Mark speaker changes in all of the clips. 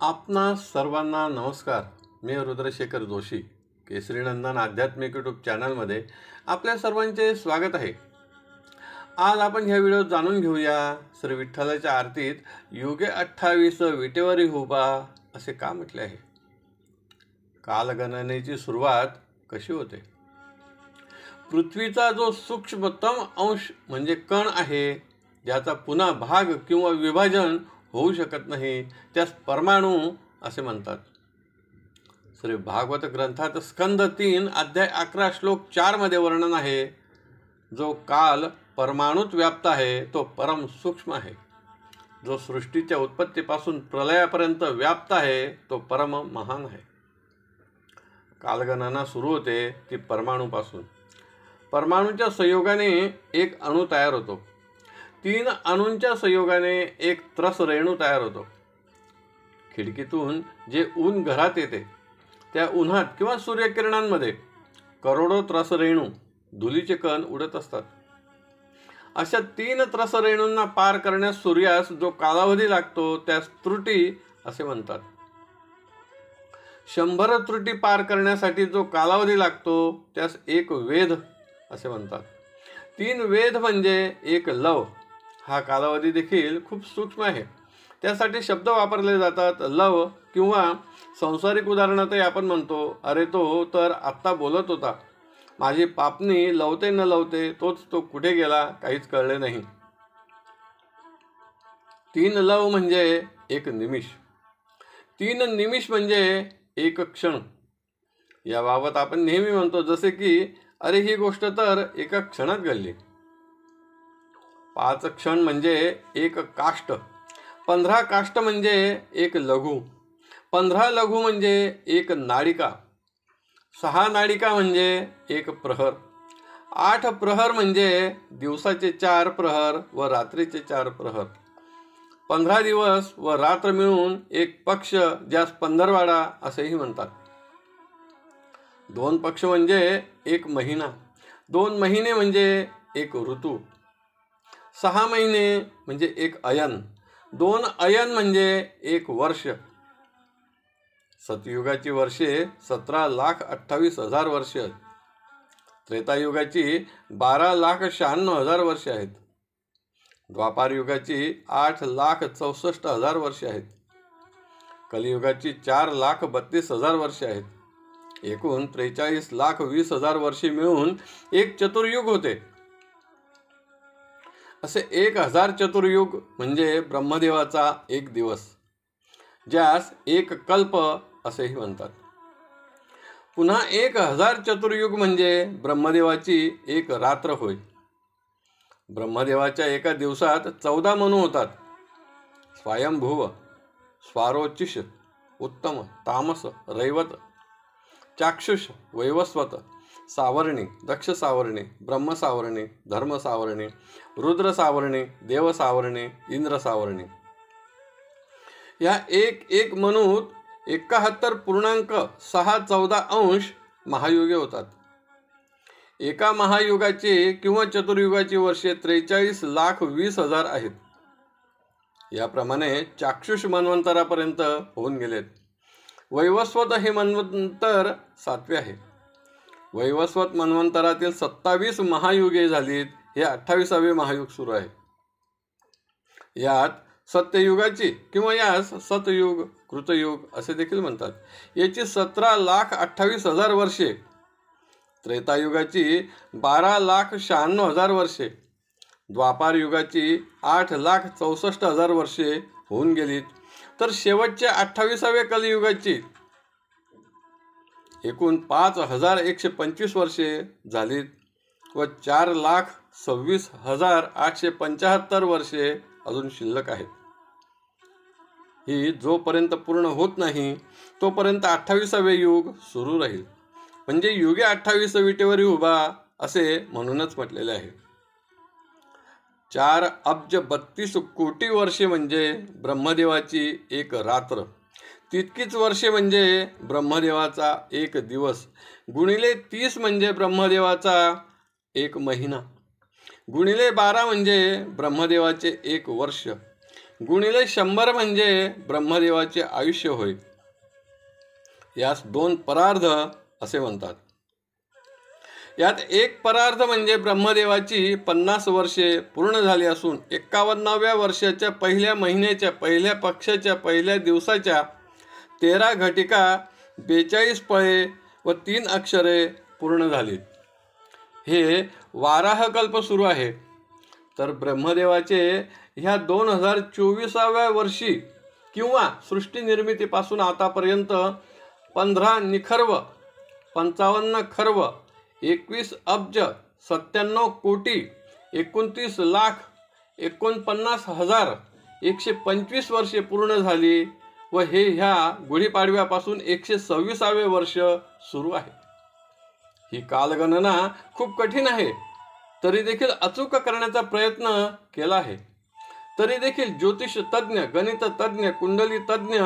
Speaker 1: आपणा सर्वांना नमस्कार. मी रुद्रशेखर जोशी. केसरीनंदन आध्यात्मिक यूट्यूब चॅनलमध्ये आपल्या सर्वांचे स्वागत आहे. आज आपण ह्या व्हिडिओत जाणून घेऊया श्री विठ्ठलाच्या आरतीत युगे 28 विटेवरी उभा असे का म्हटले आहे. कालगणनेची सुरुवात कशी होते. पृथ्वीचा जो सूक्ष्मतम अंश म्हणजे कण आहे, ज्याचा पुन्हा भाग किंवा विभाजन होऊ शकत नाही, त्यास परमाणू असे म्हणतात. श्री भागवत ग्रंथात स्कंद 3 अध्याय 11 श्लोक 4 मध्ये वर्णन आहे. जो काल परमाणूत व्याप्त आहे तो परम सूक्ष्म आहे. जो सृष्टीच्या उत्पत्तीपासून प्रलयापर्यंत व्याप्त आहे तो परम महान आहे. कालगणना सुरू होते ती परमाणूपासून. परमाणूच्या संयोगाने एक अणू तयार होतो. 3 अणूंच्या संयोगाने एक त्रस रेणू तयार होतो. खिडकीतून जे ऊन घरात येते त्या उन्हात किंवा सूर्यकिरणांमध्ये करोडो त्रस रेणू धुलीचे कण उडत असतात. अशा 3 त्रस रेणूंना पार करण्यास सूर्यास जो कालावधी लागतो त्यास त्रुटी असे म्हणतात. 100 त्रुटी पार करण्यासाठी जो कालावधी लागतो त्यास एक वेध असे म्हणतात. 3 वेध म्हणजे एक लव. हा कालावधी देखील खूप सूक्ष्म आहे. त्यासाठी शब्द वापरले जातात. लव किंवा संसारिक उदाहरणातही आपण म्हणतो, अरे तो तर आत्ता बोलत होता, माझी पापणी लवते न लवते तोच तो कुठे गेला काहीच कळले नाही. 3 लव म्हणजे एक निमिष. 3 निमिष म्हणजे एक क्षण. याबाबत आपण नेहमी म्हणतो जसे की अरे ही गोष्ट तर एका क्षणात घडली. 5 क्षण म्हणजे एक काष्ट. 15 काष्ट म्हणजे एक लघु. 15 लघु म्हणजे एक नाडिका. 6 नाडिका म्हणजे एक प्रहर. 8 प्रहर म्हणजे दिवसाचे 4 प्रहर व रात्रीचे 4 प्रहर. 15 दिवस व रात्र मिळून एक पक्ष, ज्यास पंधरवाडा असेही म्हणतात. 2 पक्ष म्हणजे एक महिना. 2 महिने म्हणजे एक ऋतू. 6 महिने म्हणजे एक अयन. 2 अयन म्हणजे एक वर्ष. सतयुगाची वर्षे 17,28,000 वर्षे आहेत. त्रेतायुगाची 12,96,000 वर्षे आहेत. द्वापार युगाची 8,64,000 वर्षे आहेत. कलियुगाची 4,32,000 वर्षे आहेत. एकूण 43,20,000 वर्षे मिळून एक चतुर्युग होते. असे 1000 चतुर्युग म्हणजे ब्रह्मदेवाचा एक दिवस, ज्यास एक कल्प असेही म्हणतात. पुन्हा 1000 चतुर्युग म्हणजे ब्रह्मदेवाची एक रात्र होय. ब्रह्मदेवाच्या एका दिवसात 14 मनू होतात. स्वयंभुव, स्वारोचिष, उत्तम, तामस, रैवत, चाक्षुष, वैवस्वत, सावर्णी, दक्ष सावर्णी, ब्रह्म सावर्णी, धर्म सावर्णी, रुद्र सावर्णी, देव सावर्णी, इंद्र सावर्णी. या एक मनूत 71.614 महायुगे होतात. एका महायुगाची किंवा चतुर्युगाची वर्षे 43,20,000 आहेत. याप्रमाणे चाक्षुष मन्वंतरापर्यंत होऊन गेलेत. वैवस्वत हे मन्वंतर 7वे आहे. वैवस्वत मन्वंतरातील 27 महायुगे झालीत. हे 28वे महायुग सुरू आहे. यात सत्ययुगाची किंवा यास सतयुग, कृतयुग असे देखील म्हणतात, याची 17,28,000 वर्षे, त्रेतायुगाची 12,96,000 वर्षे, द्वापार युगाची 8,64,000 वर्षे होऊन गेलीत. तर शेवटच्या 28व्या कलियुगाची एकूण 5,125 वर्षे झालीत व 4,26,875 वर्षे अजून शिल्लक आहेत. ही जोपर्यंत पूर्ण होत नाही तोपर्यंत 28वे युग सुरू राहील. म्हणजे युगे 28 विटेवरी उभा असे म्हणूनच म्हटलेले आहे. 4,32,00,00,000 वर्षे म्हणजे ब्रह्मदेवाची एक रात्र. तितकीच वर्षे म्हणजे ब्रह्मदेवाचा एक दिवस. गुणिले 30 म्हणजे ब्रह्मदेवाचा एक महिना. गुणिले 12 म्हणजे ब्रह्मदेवाचे एक वर्ष. गुणिले 100 म्हणजे ब्रह्मदेवाचे आयुष्य होय. यास 2 परार्ध असे म्हणतात. यात एक परार्ध म्हणजे ब्रह्मदेवाची 50 वर्षे पूर्ण झाली असून 51व्या वर्षाच्या पहिल्या महिन्याच्या पहिल्या पक्षाच्या पहिल्या दिवसाच्या 13 घटिका 42 फळे व 3 अक्षरे पूर्ण झालीत. हे वाराह कल्प सुरू आहे. तर ब्रह्मदेवाचे ह्या 2024व्या वर्षी किंवा सृष्टी निर्मितीपासून आतापर्यंत 15 निखर्व 55 खर्व 21 अब्ज 97 कोटी 29,49,125 वर्षे पूर्ण झाली व हे ह्या गुढीपाडव्यापासून 126वे वर्ष सुरू आहे. ही कालगणना खूप कठीण आहे, तरी देखील अचूक करण्याचा प्रयत्न केला आहे. तरी देखील ज्योतिष तज्ज्ञ, गणित तज्ज्ञ, कुंडली तज्ज्ञ,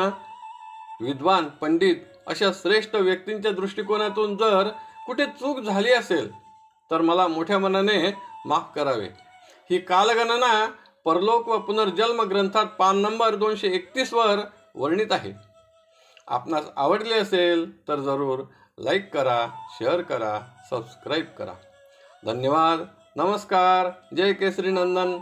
Speaker 1: विद्वान, पंडित अशा श्रेष्ठ व्यक्तींच्या दृष्टिकोनातून जर कुठे चूक झाली असेल तर मला मोठ्या मनाने माफ करावे. ही कालगणना परलोक व पुनर्जन्म ग्रंथात पान नंबर 231 वर वर्णित आहे. आपणास आवडले असेल तर जरूर लाईक करा, शेअर करा, सबस्क्राईब करा. धन्यवाद. नमस्कार. जय केसरी नंदन.